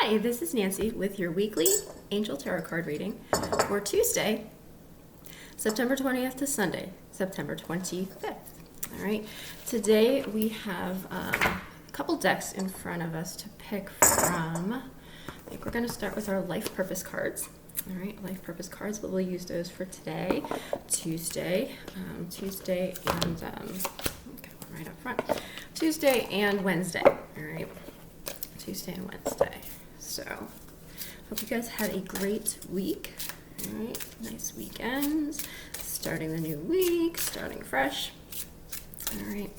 Hi, this is Nancy with your weekly Angel Tarot card reading for Tuesday, September 20th to Sunday, September 25th. All right, today we have a couple decks in front of us to pick from. I think we're going to start with our life purpose cards. All right, life purpose cards, but we'll use those for today, Tuesday, and right up front, Tuesday and Wednesday. All right. Tuesday and Wednesday. So, hope you guys had a great week. All right, nice weekends. Starting the new week, starting fresh. All right.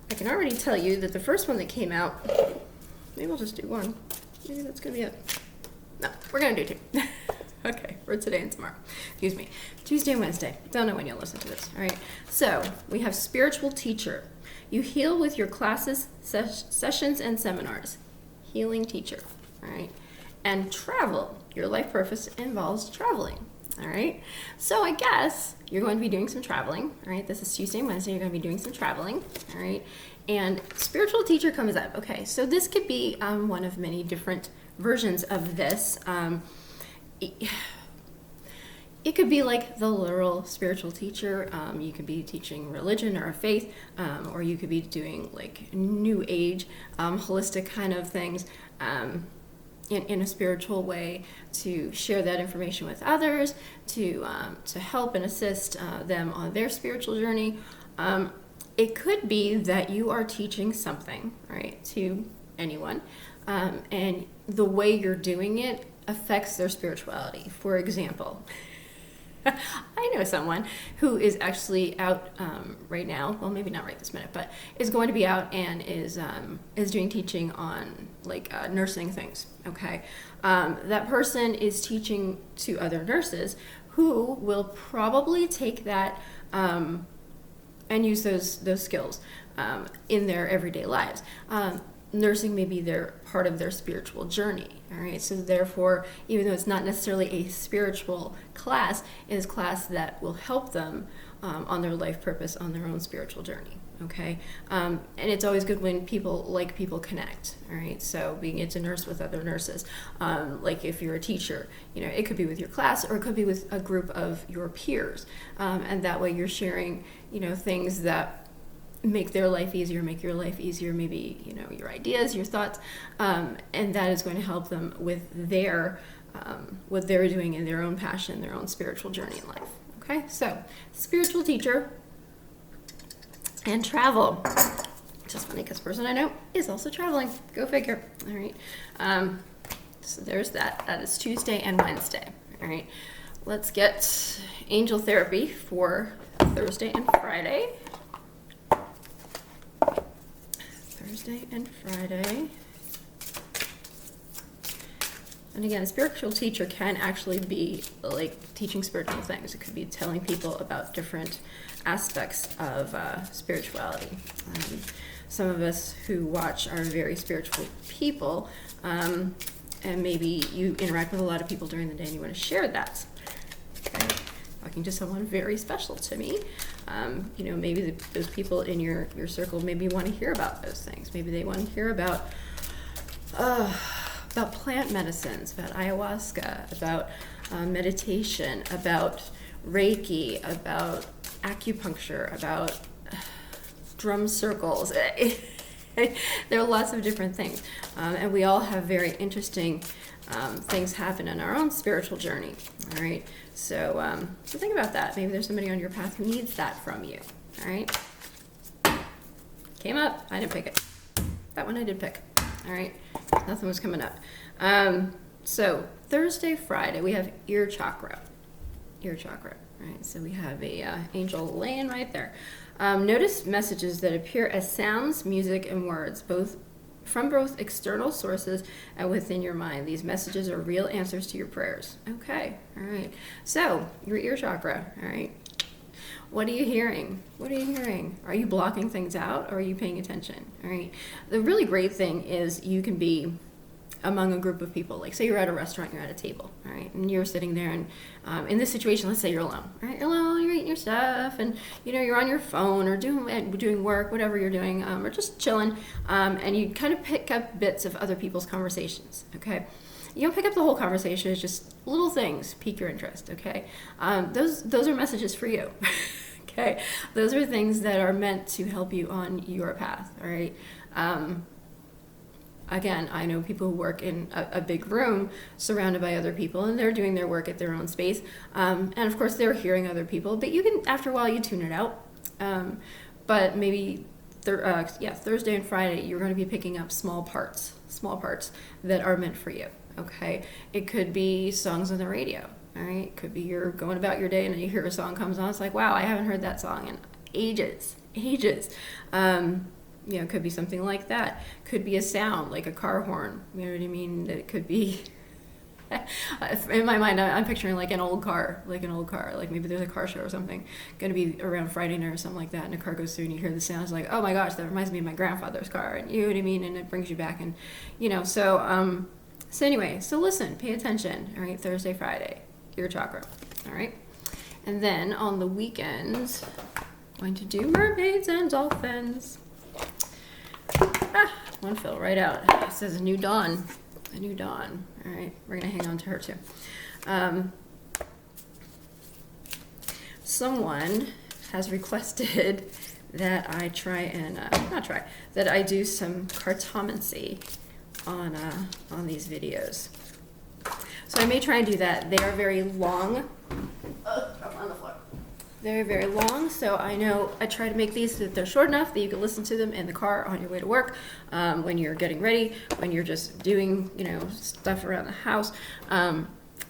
I can already tell you that the first one that came out, maybe we'll just do one. Maybe that's gonna be it. No, we're gonna do two. Okay, for today and tomorrow. Excuse me. Tuesday and Wednesday. Don't know when you'll listen to this. All right. So we have spiritual teacher. You heal with your classes, sessions, and seminars. Healing teacher. All right. And travel. Your life purpose involves traveling. All right. So I guess you're going to be doing some traveling. All right. This is Tuesday and Wednesday. You're going to be doing some traveling. All right. And spiritual teacher comes up. Okay. So this could be one of many different versions of this. It could be like the literal spiritual teacher. You could be teaching religion or a faith, or you could be doing like new age, holistic kind of things in a spiritual way to share that information with others, to help and assist them on their spiritual journey. It could be that you are teaching something, right, to anyone, and the way you're doing it affects their spirituality. For example, I know someone who is actually out right now, well, maybe not right this minute, but is going to be out and is doing teaching on like nursing things, okay? That person is teaching to other nurses who will probably take that and use those skills in their everyday lives. Nursing may be part of their spiritual journey, all right? So therefore, even though it's not necessarily a spiritual class, it is a class that will help them on their life purpose, on their own spiritual journey, okay? And it's always good when people connect, all right? So being able to nurse with other nurses, like if you're a teacher, you know, it could be with your class or it could be with a group of your peers, and that way you're sharing, you know, things that make their life easier, make your life easier, maybe, you know, your ideas, your thoughts, and that is going to help them with their what they're doing in their own passion, their own spiritual journey in life. Okay, so spiritual teacher and travel. Just funny because the person I know is also traveling. Go figure. All right. So there's that. That is Tuesday and Wednesday. All right. Let's get angel therapy for Thursday and Friday. Thursday and Friday. And again, a spiritual teacher can actually be like teaching spiritual things. It could be telling people about different aspects of spirituality. Some of us who watch are very spiritual people, and maybe you interact with a lot of people during the day and you want to share that. Okay? Talking to someone very special to me. You know, maybe those people in your circle maybe want to hear about those things. Maybe they want to hear about plant medicines, about ayahuasca, about meditation, about Reiki, about acupuncture, about drum circles. There are lots of different things, and we all have very interesting things happen in our own spiritual journey. All right, so think about that. Maybe there's somebody on your path who needs that from you. All right, came up. I didn't pick it. That one I did pick. All right, nothing was coming up. So Thursday, Friday, we have ear chakra. Ear chakra. All right, so we have a angel laying right there. Notice messages that appear as sounds, music, and words, from both external sources and within your mind. These messages are real answers to your prayers. Okay, all right. So, your ear chakra, all right. What are you hearing? What are you hearing? Are you blocking things out or are you paying attention? All right. The really great thing is you can be among a group of people. Like say you're at a restaurant, you're at a table, all right, and you're sitting there, and in this situation, let's say you're alone, all right, you're alone, you're eating your stuff, and you're on your phone or doing work, whatever you're doing, or just chilling, and you kind of pick up bits of other people's conversations, okay? You don't pick up the whole conversation, it's just little things pique your interest, okay? Those are messages for you. Okay, those are things that are meant to help you on your path, all right? Again, I know people who work in a big room surrounded by other people, and they're doing their work at their own space. And of course, they're hearing other people, but you can, after a while, you tune it out. But maybe Thursday and Friday, you're going to be picking up small parts that are meant for you, okay? It could be songs on the radio, all right? It could be you're going about your day and then you hear a song comes on. It's like, wow, I haven't heard that song in ages. It could be something like that. Could be a sound, like a car horn. You know what I mean? It could be, in my mind, I'm picturing like an old car. Like maybe there's a car show or something going to be around Friday night or something like that, and a car goes through and you hear the sound. It's like, oh my gosh, that reminds me of my grandfather's car. And you know what I mean? And it brings you back, and so anyway, so listen, pay attention, all right? Thursday, Friday, your chakra, all right? And then on the weekends, I'm going to do mermaids and dolphins. One fell right out. It says a new dawn. All right, we're gonna hang on to her too. Someone has requested that I that I do some cartomancy on these videos. So I may try and do that. They are very long. I'm on the floor. Very, very long, so I know I try to make these so that they're short enough that you can listen to them in the car on your way to work, when you're getting ready, when you're just doing, stuff around the house.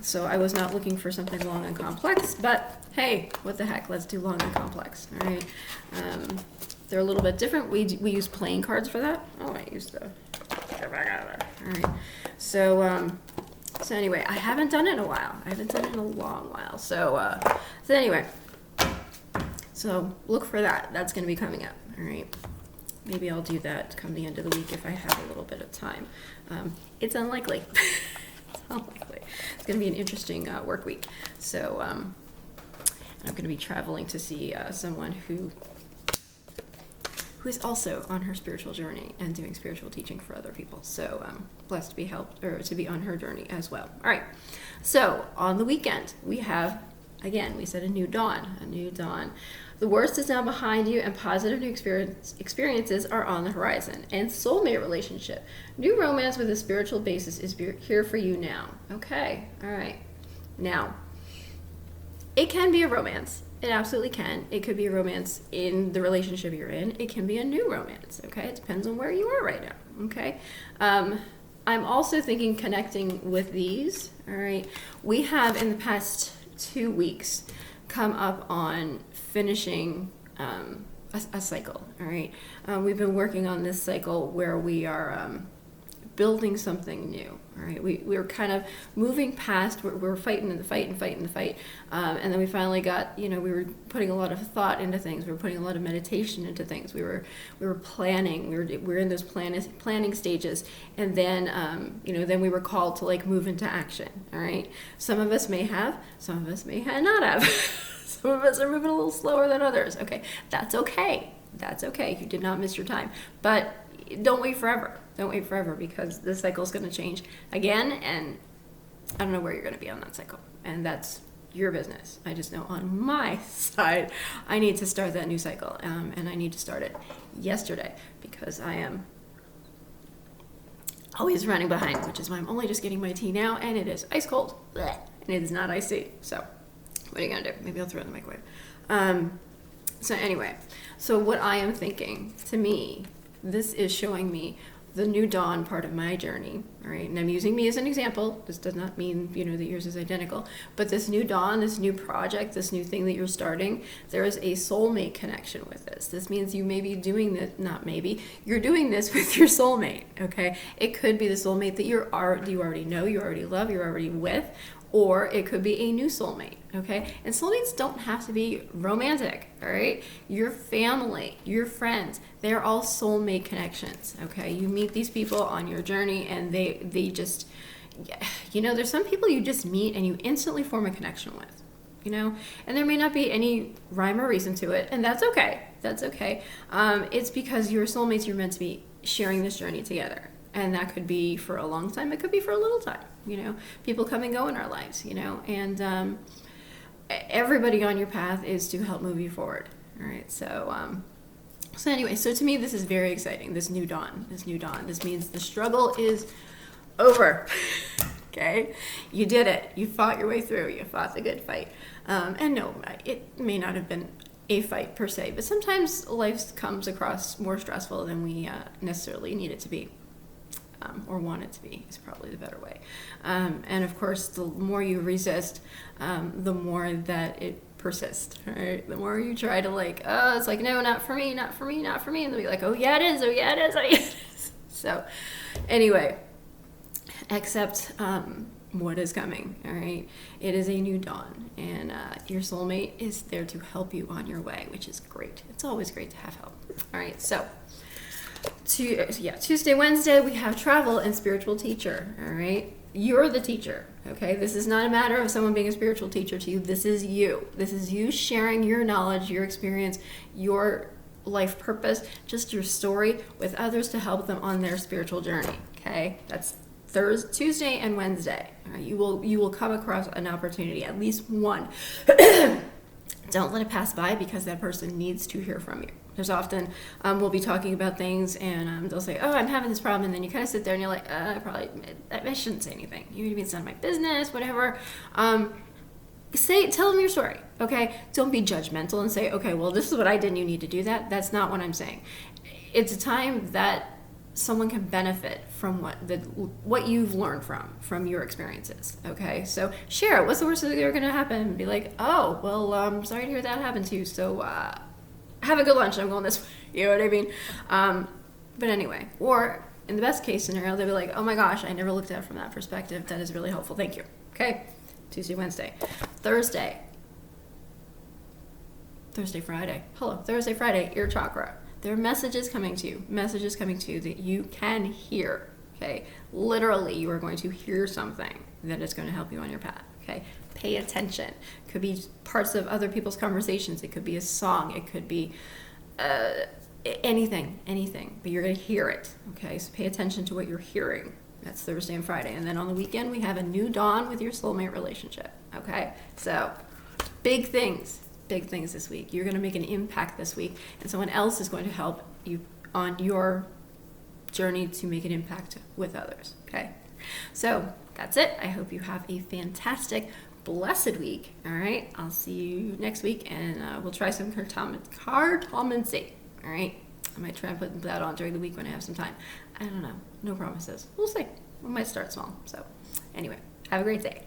So I was not looking for something long and complex, but hey, what the heck, let's do long and complex, all right? They're a little bit different. We use playing cards for that. Oh, I used the, get back out of there, all right? So anyway, I haven't done it in a while. I haven't done it in a long while, so anyway. So look for that. That's going to be coming up, all right? Maybe I'll do that come the end of the week if I have a little bit of time. It's unlikely. It's unlikely. It's going to be an interesting work week. So I'm going to be traveling to see someone who is also on her spiritual journey and doing spiritual teaching for other people. So blessed to be helped, or to be on her journey as well. All right. So on the weekend, we have, again, we said a new dawn. The worst is now behind you, and positive new experiences are on the horizon. And soulmate relationship. New romance with a spiritual basis is here for you now. Okay, all right. Now, it can be a romance. It absolutely can. It could be a romance in the relationship you're in. It can be a new romance, okay? It depends on where you are right now, okay? I'm also thinking connecting with these, all right? We have, in the past 2 weeks, come up on finishing a cycle, all right? We've been working on this cycle where we are building something new, all right? We're kind of moving past, we're fighting the fight, and then we finally got, we were putting a lot of thought into things, we were putting a lot of meditation into things, we were planning, we were in those planning stages, and then, then we were called to move into action, all right? Some of us may have, some of us may not have. Some of us are moving a little slower than others. Okay, that's okay. You did not miss your time. But don't wait forever. Because the cycle is going to change again, and I don't know where you're going to be on that cycle. And that's your business. I just know on my side, I need to start that new cycle. And I need to start it yesterday because I am always running behind, which is why I'm only just getting my tea now, and it is ice cold. Blech. And it is not iced tea. So what are you going to do? Maybe I'll throw it in the microwave. So anyway, so what I am thinking, to me, this is showing me the new dawn part of my journey, all right? And I'm using me as an example. This does not mean, that yours is identical. But this new dawn, this new project, this new thing that you're starting, there is a soulmate connection with this. This means you may be doing this, you're doing this with your soulmate, okay? It could be the soulmate that you already know, you already love, you're already with, or it could be a new soulmate, okay? And soulmates don't have to be romantic, all right? Your family, your friends, they're all soulmate connections, okay? You meet these people on your journey, and they just, there's some people you just meet and you instantly form a connection with, and there may not be any rhyme or reason to it, and that's okay. That's okay. It's because you're soulmates. You're meant to be sharing this journey together, and that could be for a long time. It could be for a little time. People come and go in our lives. And everybody on your path is to help move you forward. All right. So anyway, so to me, this is very exciting. This new dawn. This means the struggle is over. Okay, you did it. You fought your way through. You fought the good fight. And no, it may not have been a fight per se, but sometimes life comes across more stressful than we necessarily need it to be, or want it to be, is probably the better way. And of course, the more you resist, the more that it persists, right? The more you try to it's like, no, not for me, not for me, not for me. And they'll be like, oh yeah, it is, oh yeah, it is, oh yeah, it is. So anyway, accept what is coming, all right? It is a new dawn, and your soulmate is there to help you on your way, which is great. It's always great to have help. All right, so Tuesday, Wednesday, we have travel and spiritual teacher, all right? You're the teacher, okay? This is not a matter of someone being a spiritual teacher to you. This is you. This is you sharing your knowledge, your experience, your life purpose, just your story with others to help them on their spiritual journey, okay? That's Tuesday and Wednesday. You will come across an opportunity, at least one. Don't let it pass by, because that person needs to hear from you. There's often, we'll be talking about things, and they'll say, oh, I'm having this problem, and then you kind of sit there and you're like, I shouldn't say anything. It's none of my business, whatever. Tell them your story, okay? Don't be judgmental and say, okay, well, this is what I did and you need to do that. That's not what I'm saying. It's a time that someone can benefit from what you've learned from your experiences, okay? So share it. What's the worst thing that's going to happen? Be like, oh, well, I'm sorry to hear that happened to you, so have a good lunch. I'm going this way. You know what I mean? But anyway, or in the best case scenario, they'll be like, oh my gosh, I never looked at it from that perspective. That is really helpful. Thank you. Okay? Tuesday, Wednesday. Thursday, Friday, ear chakra. There are messages coming to you that you can hear, okay? Literally, you are going to hear something that is going to help you on your path, okay? Pay attention. It could be parts of other people's conversations. It could be a song. It could be anything, but you're going to hear it, okay? So pay attention to what you're hearing. That's Thursday and Friday. And then on the weekend, we have a new dawn with your soulmate relationship, okay? So big things this week. You're going to make an impact this week, and someone else is going to help you on your journey to make an impact with others, okay? So that's it. I hope you have a fantastic, blessed week, all right? I'll see you next week, and we'll try some cartomancy, all right? I might try and put that on during the week when I have some time. I don't know. No promises. We'll see. We might start small. So anyway, have a great day.